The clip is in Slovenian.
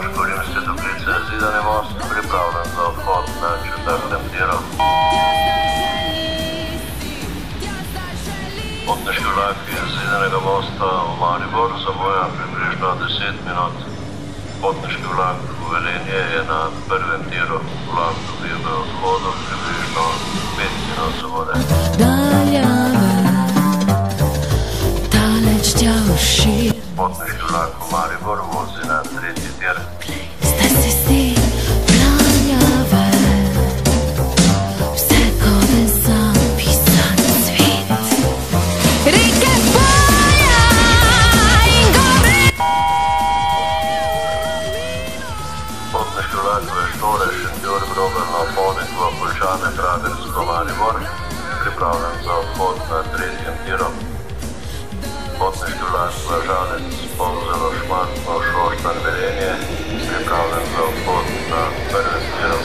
Moško-Rimske Toplice Zidani most pripravljen za odhod na 4. tiru. Potniški vlak iz Zidanega mosta v Maribor zamuja približno 10 minut. Potniški vlak v Velenje je na 1. tiru. Vlak dobil v odhodu približno 5 minut zamude. Potniški vlak v Maribor vozi na 3. tir. Potniški vlak v Štore, Šentjur, Grobelno, Ponikvo, Poljčane, Dragensko, Maribor pripravljen za odhod na 3. tiru. Potniški vlak v Žalec, Polzelo, Šmartno, Šoštanj, Velenje pripravljen za odhod na 1. tiru.